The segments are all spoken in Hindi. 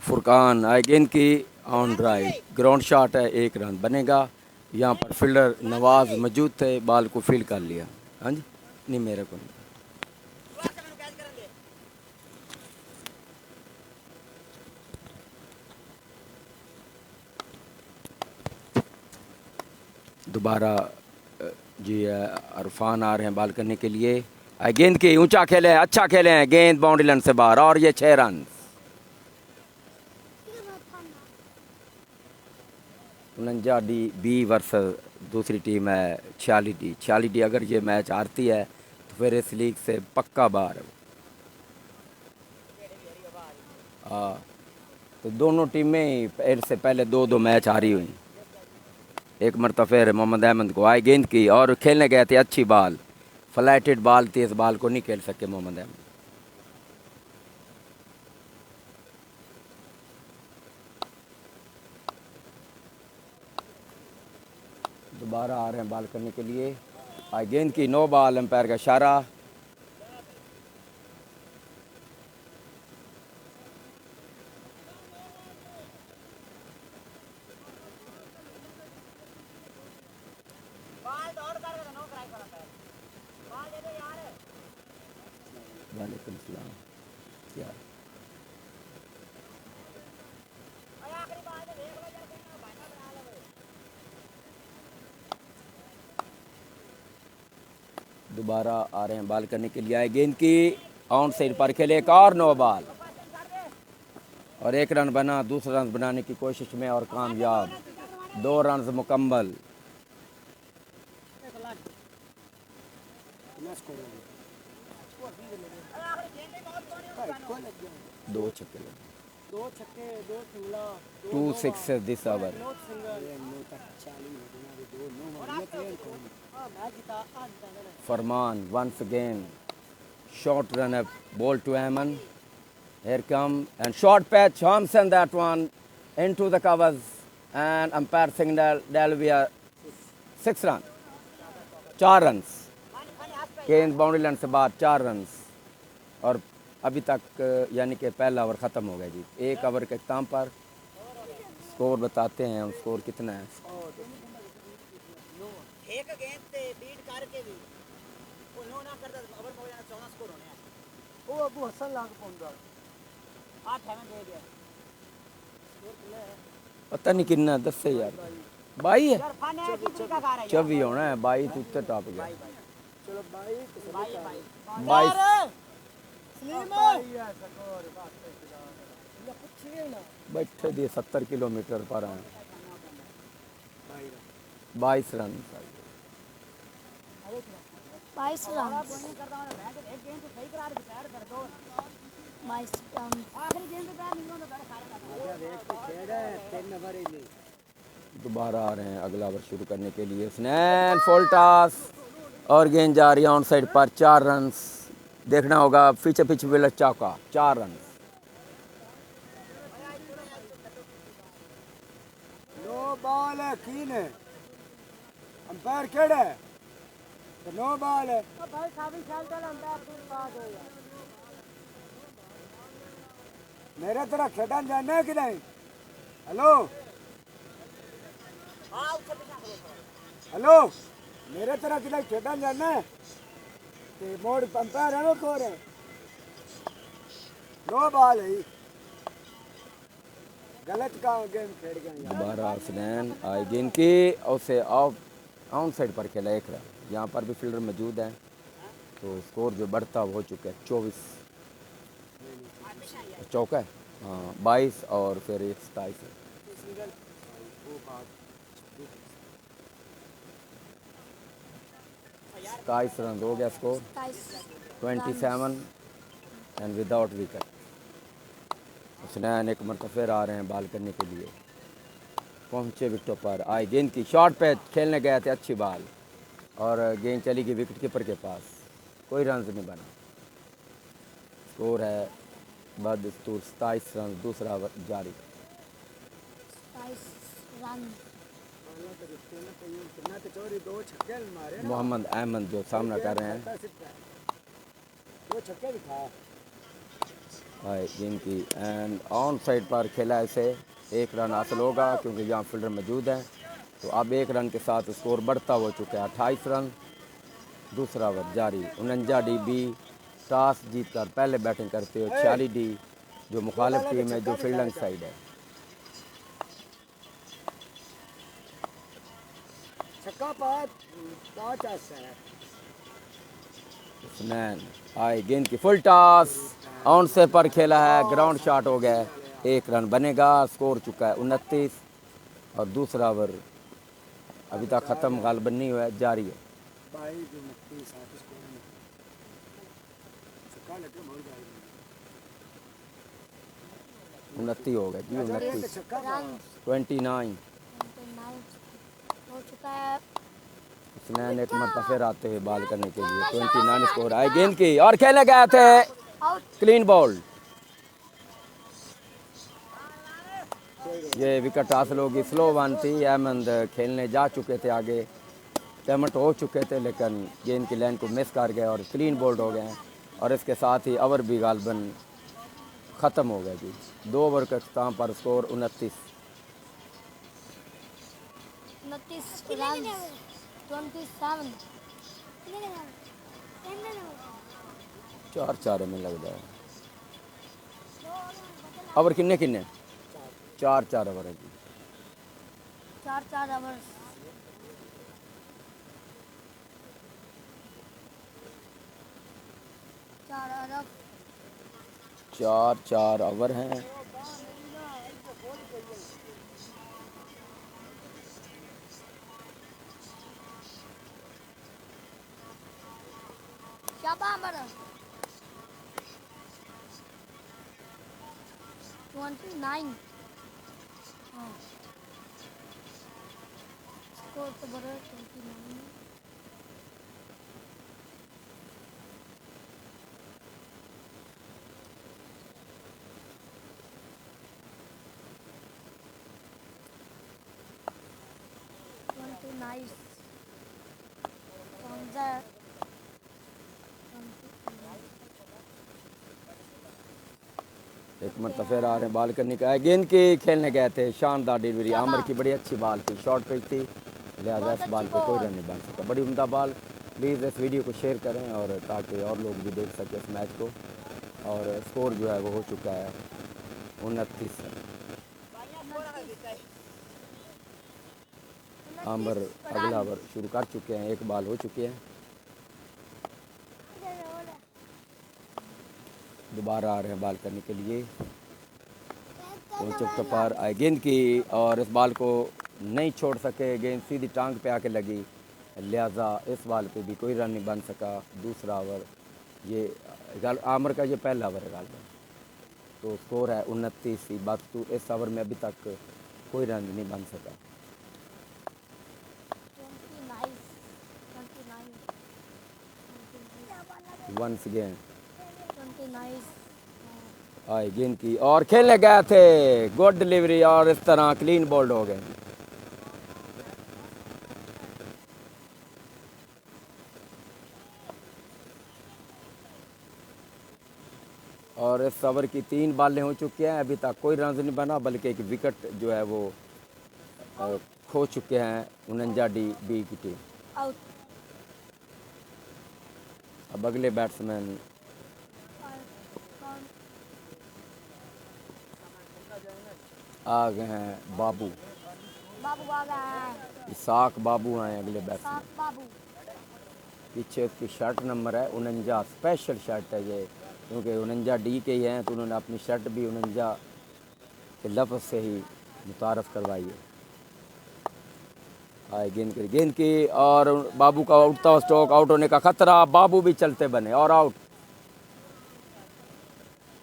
फुरकान आएगेंद की ऑन ड्राइव ग्राउंड शॉट है, 1 रन बनेगा। यहाँ पर फील्डर नवाज मौजूद थे, बॉल को फील्ड कर लिया। हाँ जी, नहीं मेरे को नहीं। दोबारा जी अरफान आ रहे हैं बॉल करने के लिए। गेंद की ऊंचा खेले, अच्छा खेले हैं, गेंद बाउंड्री लाइन से बाहर और ये 6 रन। 49 बी वर्सेस दूसरी टीम है 46 डी। 46 डी अगर ये मैच हारती है तो फिर इस लीग से पक्का बाहर है। हाँ, तो दोनों टीमें से पहले 2-2 मैच हारी हुई। एक मरतबा फिर मोहम्मद अहमद को आई गेंद की और खेलने गए थे, अच्छी बॉल, फ्लैटेड बॉल थी, इस बॉल को नहीं खेल सके मोहम्मद अहमद। दोबारा आ रहे हैं बॉल करने के लिए। आई गेंद की, नो बॉल, अंपायर का इशारा। वालेकुम सलाम। क्या दोबारा आ रहे हैं बॉल करने के लिए। आए गेंद की, ऑन साइड पर खेले, एक और नो बॉल और 1 रन बना। दूसरा रन बनाने की कोशिश में और कामयाब, 2 रन मुकम्मल। दो छक्के, 2 six this over. Farman once again, short run up, ball to Aman. Here come and short patch, Thompson, that one into the covers and umpire signal there will be a 6 run, 4 runs। गेंद बाउंड्री लाइन से बाहर, 4 रन। और अभी तक यानी कि पहला ओवर ख़त्म हो गया जी। 1 ओवर के इख्ताम पर स्कोर बताते हैं हम, स्कोर कितना है। एक गेंद से बीट करके भी उन्होंने ना करता ओवर में जाना 14 स्कोर होने हैं। वो अबू हसन लाग पहुंचा 8 है दे गया। पता नहीं कितना, 10 से यार 22 है, 24 होना है। 22 तो उत्तर टॉप गया। चलो 22 बैठे दिए 70 किलोमीटर पर आए, 22 रन। 22 रन। दोबारा आ रहे हैं अगला ओवर शुरू करने के लिए। स्नैन फुल टॉस और गेंद जा रही है ऑन साइड पर, 4 रन। देखना होगा पीछे पीछे विलर चौका, 4 रन। नो बॉल है, कीन है, अंपायर केड़ा है, तो नो बॉल है। भाई साबित खेल चल, अंपायर फिर पास हो गया। मेरे तरह खेडन जाना है कि नहीं? हेलो हेलो, मेरे तरह कि नहीं खेडन जाना है? ते मोड़ अंपायर है, को है नो बॉल है, गलत का गेम खेल गए। दोबारा स्नैन आई गेंद की, उसे ऑफ ऑन साइड पर खेला, 1 रन। यहाँ पर भी फील्डर मौजूद हैं तो स्कोर जो बढ़ता हो चुका है। 24 चौका है, हाँ 22 और फिर 27 है। 27 रन हो गया स्कोर, 27 एंड विदाउट विकेट। स्नैन एक मरतबा फिर आ रहे हैं बॉल करने के लिए। पहुंचे विकेटों पर। आए गेंद की शॉट पे खेलने गए थे, अच्छी बॉल और गेंद चली गई विकेट कीपर के पास, कोई रन नहीं बना। स्कोर है बदस्तूर 27 रन, दूसरा ओवर जारी। 27 रन। दो छक्के मारे ना, मोहम्मद अहमद जो सामना कर रहे हैं। दो छक्के भी था। हाय गेंद की एंड ऑन साइड पर खेला इसे, एक रन हासिल होगा क्योंकि यहाँ फील्डर मौजूद हैं। तो अब एक रन के साथ स्कोर बढ़ता हो चुका है 28 रन, दूसरा ओवर जारी। 49 DB टॉस जीतकर पहले बैटिंग करते हुए 46 D जो मुखालिफ टीम है जो फील्डिंग साइड है। छक्का पाँच है। हुसनैन आए गेंद की फुल टॉस ऑन से पर खेला है, ग्राउंड शॉट हो गया, एक रन बनेगा। स्कोर चुका है 29 और दूसरा ओवर अभी तक ख़त्म गालबन नहीं हुआ है, जारी है। 29 हो गया जी, 29 रन 29। 29 हो चुका है। हुसनैन एक मरतबा फिर आते हुए बॉल करने के लिए 29 स्कोर। आए गेंद की और खेले गए थे, आउट। Clean ball. ये विकेट हासिल होगी, स्लो वन थी। अहमद खेलने जा चुके थे आगे, पेमेंट हो चुके थे लेकिन गेंद की लाइन को मिस कर गए और क्लीन बोल्ड हो गए हैं। और इसके साथ ही ओवर भी गालबन ख़त्म हो गया जी। 2 ओवर के अख्ताम पर स्कोर 29। 29 रन 27। 4 में लग जाए। ओवर किन्ने किन्ने 4 ओवर है जी। 4 ओवर्स। चार 4 ओवर हैं। शाबाश 29। स्कोर तो बड़ा 29। नाइस। एक मरतबा फिर आ रहे हैं बॉल करने का। गेंद की खेलने गए थे, शानदार डिलीवरी, आमर की बड़ी अच्छी बॉल थी, शॉर्ट पिच थी, लिहाजा इस बॉल पे कोई रन नहीं बन सका। बड़ी उम्दा बॉल। प्लीज़ इस वीडियो को शेयर करें और ताकि और लोग भी देख सकें इस मैच को। और स्कोर जो है वो हो चुका है 29। आमर अगला ओवर शुरू कर चुके हैं, एक बॉल हो चुकी है। दोबारा आ रहे हैं बॉल करने के लिए, पहुँचे पर आए गेंद की और इस बॉल को नहीं छोड़ सके, गेंद सीधी टांग पे आके लगी, लिहाजा इस बॉल पे भी कोई रन नहीं बन सका। दूसरा ओवर ये आमर का ये पहला ओवर है गालबन। तो स्कोर है 29 ही, बस तो इस ओवर में अभी तक कोई रन नहीं बन सका। 29। Once again 29। आए गेंद की और खेलने गए थे, गुड डिलीवरी और इस तरह क्लीन बोल्ड हो गए। और इस ओवर की 3 बॉलें हो चुकी हैं, अभी तक कोई रन नहीं बना, बल्कि एक विकेट जो है वो खो चुके हैं 49 DB की टीम। आउट। अब अगले बैट्समैन आ गए हैं, बाबू आ गया है। इसाक बाबू आए अगले बैट्समैन। सात बाबू। पीछे उसकी शर्ट नंबर है 49, स्पेशल शर्ट है ये, क्योंकि 49 D के ही हैं तो उन्होंने अपनी शर्ट भी 49 के लफ्ज़ से ही मुतारफ़ करवाई है। आए गेंद की और बाबू का उठता हुआ स्ट्रोक, आउट होने का खतरा, बाबू भी चलते बने और आउट।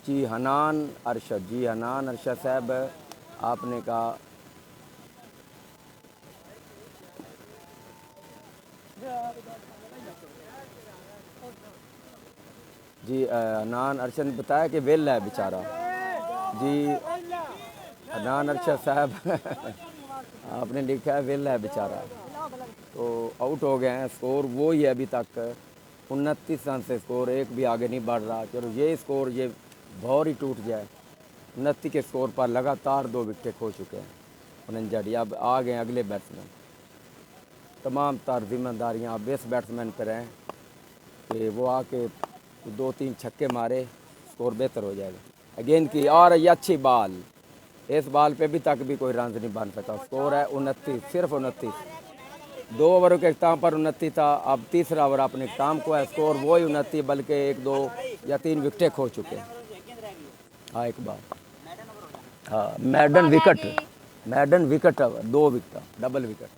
जी हनान अरशद साहब, आपने कहा जी अनान अरशद ने बताया कि वेल है बेचारा। जी अनान अरशद साहब आपने लिखा है वेल है बेचारा। तो आउट हो गए हैं। स्कोर वो ही है अभी तक 29 रन से स्कोर, एक भी आगे नहीं बढ़ रहा। चलो ये स्कोर ये भौर ही टूट जाए। 29 के स्कोर पर लगातार 2 विकेट खो चुके हैं 49। अब आ गए अगले बैट्समैन। तमाम तार जिम्मेदारियाँ अब इस बैट्समैन पर हैं कि वो आके 2-3 छक्के मारे, स्कोर बेहतर हो जाएगा। गेंद की और ये अच्छी बॉल, इस बॉल पे भी तक भी कोई रन नहीं बन सका। स्कोर है 29, सिर्फ 29। 2 ओवरों के अख्ताम पर 29 था। अब तीसरा ओवर अपने अख्ताम को है। स्कोर वही 29 बल्कि 1, 2 या 3 विकेटें खो चुके हैं। हाँ एक बार हाँ maiden wicket 2 wicket double wicket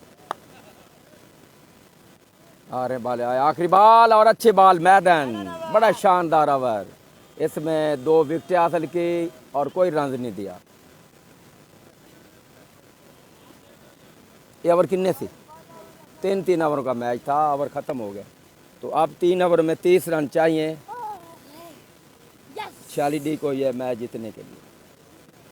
आ रहे बाल आए। आखिरी बाल और अच्छी बाल मैडन, बड़ा शानदार ओवर। इसमें 2 विकेटें हासिल की और कोई रन नहीं दिया। ये ओवर कितने थी? 3 ओवरों का मैच था, ओवर ख़त्म हो गया। तो अब 3 ओवर में 30 रन चाहिए 46 डी को यह मैच जीतने के लिए।